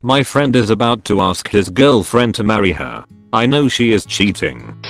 My friend is about to ask his girlfriend to marry her. I know she is cheating.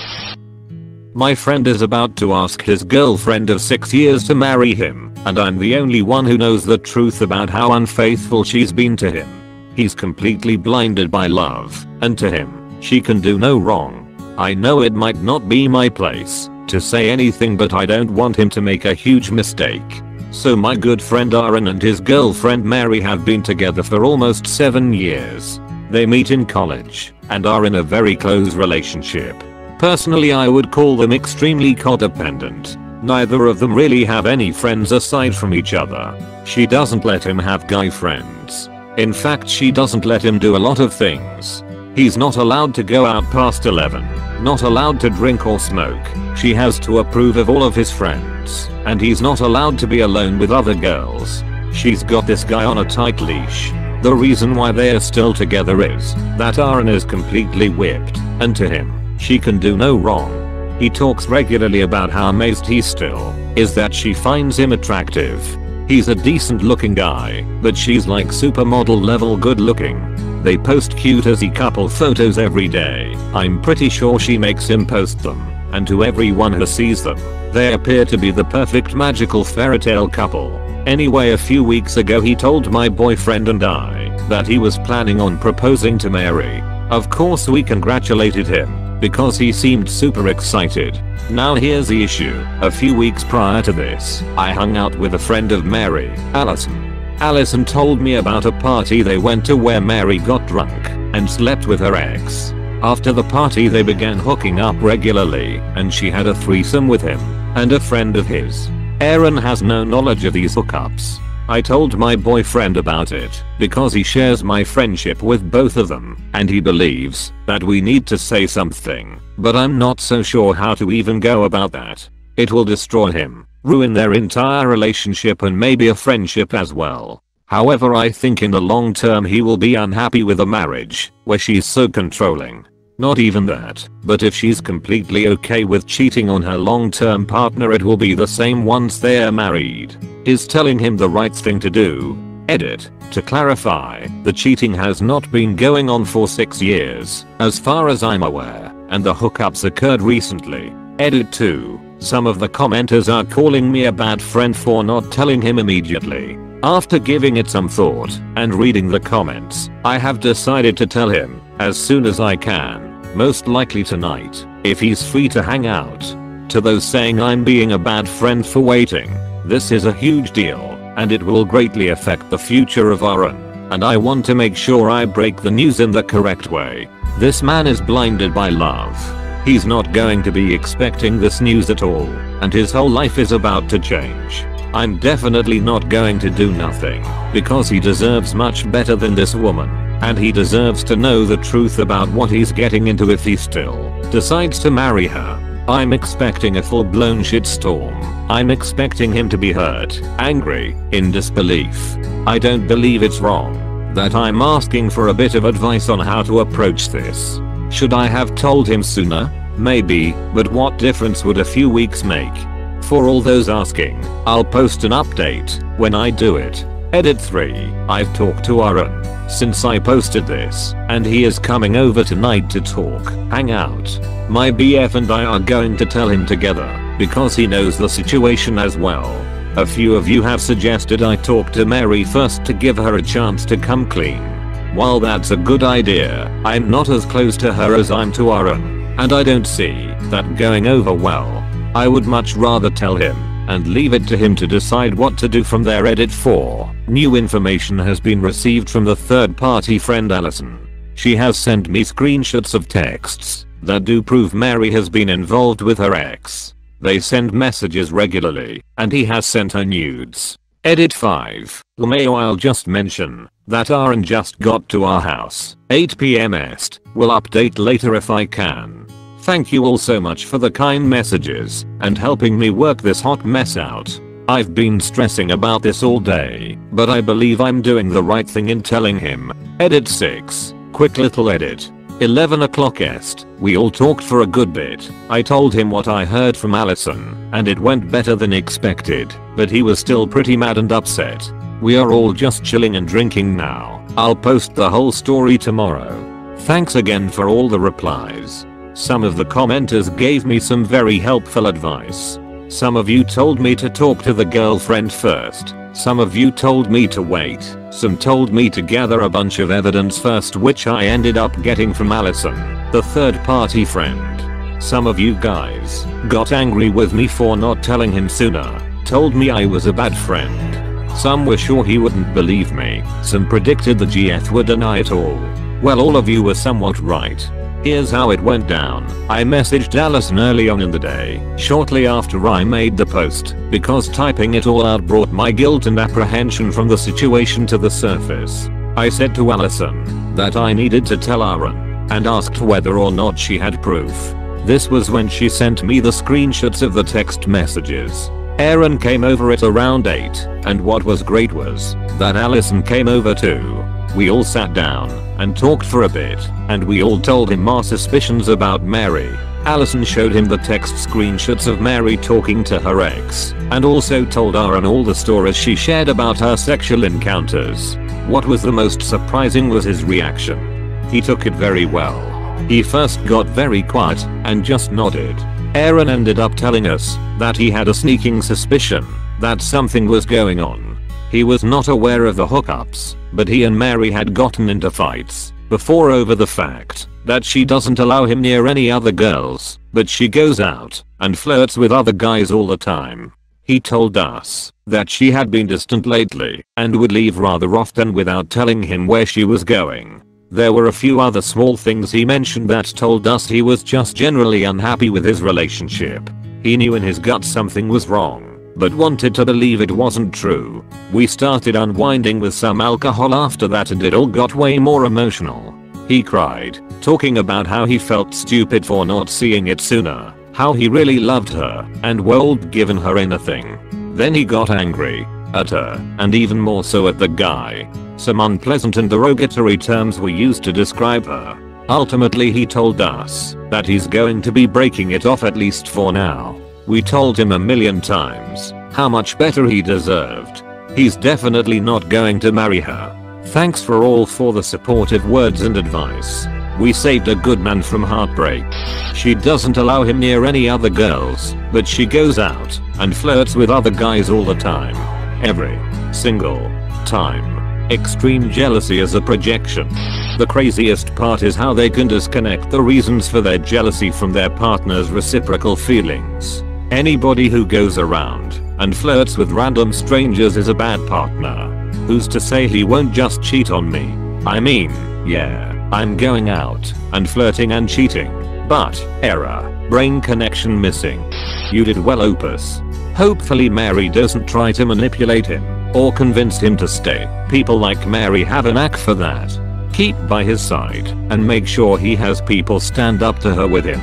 My friend is about to ask his girlfriend of 6 years to marry him, and I'm the only one who knows the truth about how unfaithful she's been to him. He's completely blinded by love, and to him, she can do no wrong. I know it might not be my place to say anything, but I don't want him to make a huge mistake. So my good friend Aaron and his girlfriend Mary have been together for almost 7 years. They meet in college and are in a very close relationship. Personally, I would call them extremely codependent. Neither of them really have any friends aside from each other. She doesn't let him have guy friends. In fact, she doesn't let him do a lot of things. He's not allowed to go out past 11, not allowed to drink or smoke. She has to approve of all of his friends, and he's not allowed to be alone with other girls. She's got this guy on a tight leash. The reason why they are still together is that Aaron is completely whipped, and to him, she can do no wrong. He talks regularly about how amazed he still is that she finds him attractive. He's a decent looking guy, but she's like supermodel level good looking. They post cute Aussie couple photos every day. I'm pretty sure she makes him post them, and to everyone who sees them, they appear to be the perfect magical fairy tale couple. Anyway, a few weeks ago he told my boyfriend and I that he was planning on proposing to Mary. Of course we congratulated him, because he seemed super excited. Now here's the issue. A few weeks prior to this, I hung out with a friend of Mary, Allison. Allison told me about a party they went to where Mary got drunk and slept with her ex. After the party they began hooking up regularly, and she had a threesome with him and a friend of his. Aaron has no knowledge of these hookups. I told my boyfriend about it because he shares my friendship with both of them, and he believes that we need to say something, but I'm not so sure how to even go about that. It will destroy him, ruin their entire relationship, and maybe a friendship as well. However, I think in the long term he will be unhappy with a marriage where she's so controlling. Not even that, but if she's completely okay with cheating on her long-term partner, it will be the same once they are married. Is telling him the right thing to do? Edit. To clarify, the cheating has not been going on for 6 years, as far as I'm aware, and the hookups occurred recently. Edit 2. Some of the commenters are calling me a bad friend for not telling him immediately. After giving it some thought and reading the comments, I have decided to tell him as soon as I can, most likely tonight, if he's free to hang out. To those saying I'm being a bad friend for waiting, this is a huge deal, and it will greatly affect the future of Aaron, and I want to make sure I break the news in the correct way. This man is blinded by love. He's not going to be expecting this news at all, and his whole life is about to change. I'm definitely not going to do nothing, because he deserves much better than this woman, and he deserves to know the truth about what he's getting into if he still decides to marry her. I'm expecting a full-blown shitstorm. I'm expecting him to be hurt, angry, in disbelief. I don't believe it's wrong that I'm asking for a bit of advice on how to approach this. Should I have told him sooner? Maybe, but what difference would a few weeks make? For all those asking, I'll post an update when I do it. Edit 3. I've talked to Aaron since I posted this, and he is coming over tonight to talk, hang out. My BF and I are going to tell him together, because he knows the situation as well. A few of you have suggested I talk to Mary first to give her a chance to come clean. While that's a good idea, I'm not as close to her as I'm to Aaron, and I don't see that going over well. I would much rather tell him and leave it to him to decide what to do from there. Edit 4. New information has been received from the third-party friend Allison. She has sent me screenshots of texts that do prove Mary has been involved with her ex. They send messages regularly, and he has sent her nudes. Edit 5. I'll just mention that Aaron just got to our house. 8 PM est. Will update later if I can. Thank you all so much for the kind messages and helping me work this hot mess out. I've been stressing about this all day, but I believe I'm doing the right thing in telling him. Edit 6. Quick little edit. 11 o'clock est. We all talked for a good bit. I told him what I heard from Allison, and it went better than expected, but he was still pretty mad and upset. We are all just chilling and drinking now. I'll post the whole story tomorrow. Thanks again for all the replies. Some of the commenters gave me some very helpful advice. Some of you told me to talk to the girlfriend first. Some of you told me to wait. Some told me to gather a bunch of evidence first, which I ended up getting from Allison, the third party friend. Some of you guys got angry with me for not telling him sooner. Told me I was a bad friend. Some were sure he wouldn't believe me. Some predicted the GF would deny it all. Well, all of you were somewhat right. Here's how it went down. I messaged Allison early on in the day, shortly after I made the post, because typing it all out brought my guilt and apprehension from the situation to the surface. I said to Allison that I needed to tell Aaron, and asked whether or not she had proof. This was when she sent me the screenshots of the text messages. Aaron came over at around 8, and what was great was that Allison came over too. We all sat down and talked for a bit, and we all told him our suspicions about Mary. Allison showed him the text screenshots of Mary talking to her ex, and also told Aaron all the stories she shared about her sexual encounters. What was the most surprising was his reaction. He took it very well. He first got very quiet and just nodded. Aaron ended up telling us that he had a sneaking suspicion that something was going on. He was not aware of the hookups, but he and Mary had gotten into fights before over the fact that she doesn't allow him near any other girls, but she goes out and flirts with other guys all the time. He told us that she had been distant lately and would leave rather often without telling him where she was going. There were a few other small things he mentioned that told us he was just generally unhappy with his relationship. He knew in his gut something was wrong, but wanted to believe it wasn't true. We started unwinding with some alcohol after that, and it all got way more emotional. He cried, talking about how he felt stupid for not seeing it sooner, how he really loved her and would given her anything. Then he got angry at her, and even more so at the guy. Some unpleasant and derogatory terms were used to describe her. Ultimately, he told us that he's going to be breaking it off, at least for now. We told him a million times how much better he deserved. He's definitely not going to marry her. Thanks for the supportive words and advice. We saved a good man from heartbreak. She doesn't allow him near any other girls, but she goes out and flirts with other guys all the time. Every single time. Extreme jealousy is a projection. The craziest part is how they can disconnect the reasons for their jealousy from their partner's reciprocal feelings. Anybody who goes around and flirts with random strangers is a bad partner. Who's to say he won't just cheat on me? I mean, yeah, I'm going out and flirting and cheating, but error, brain connection missing. You did well, Opus. Hopefully Mary doesn't try to manipulate him or convince him to stay. People like Mary have a knack for that. Keep by his side and make sure he has people stand up to her with him.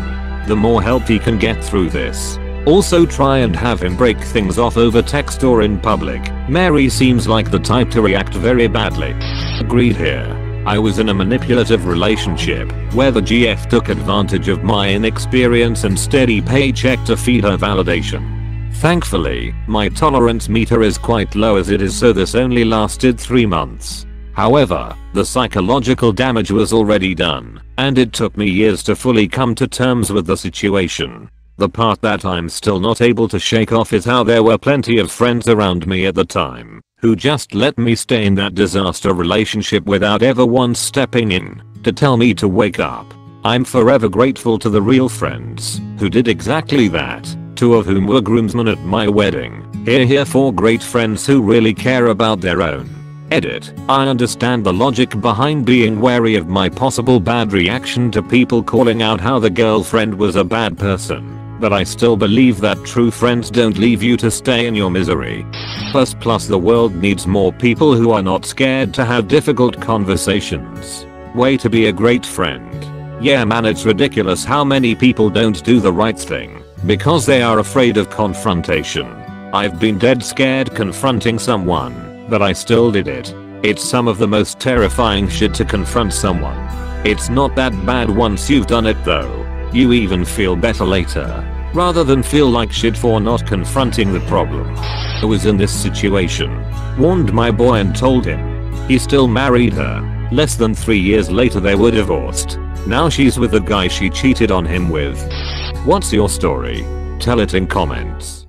The more help he can get through this. Also try and have him break things off over text or in public. Mary seems like the type to react very badly. Agreed here. I was in a manipulative relationship where the GF took advantage of my inexperience and steady paycheck to feed her validation. Thankfully, my tolerance meter is quite low as it is, so this only lasted 3 months. However, the psychological damage was already done, and it took me years to fully come to terms with the situation. The part that I'm still not able to shake off is how there were plenty of friends around me at the time who just let me stay in that disaster relationship without ever once stepping in to tell me to wake up. I'm forever grateful to the real friends who did exactly that. 2 of whom were groomsmen at my wedding. Here for great friends who really care about their own. Edit. I understand the logic behind being wary of my possible bad reaction to people calling out how the girlfriend was a bad person, but I still believe that true friends don't leave you to stay in your misery. Plus the world needs more people who are not scared to have difficult conversations. Way to be a great friend. Yeah man, it's ridiculous how many people don't do the right thing because they are afraid of confrontation. I've been dead scared confronting someone, but I still did it. It's some of the most terrifying shit to confront someone. It's not that bad once you've done it though. You even feel better later, rather than feel like shit for not confronting the problem. I was in this situation. Warned my boy and told him He still married her. Less than 3 years later they were divorced. Now she's with the guy she cheated on him with. What's your story? Tell it in comments.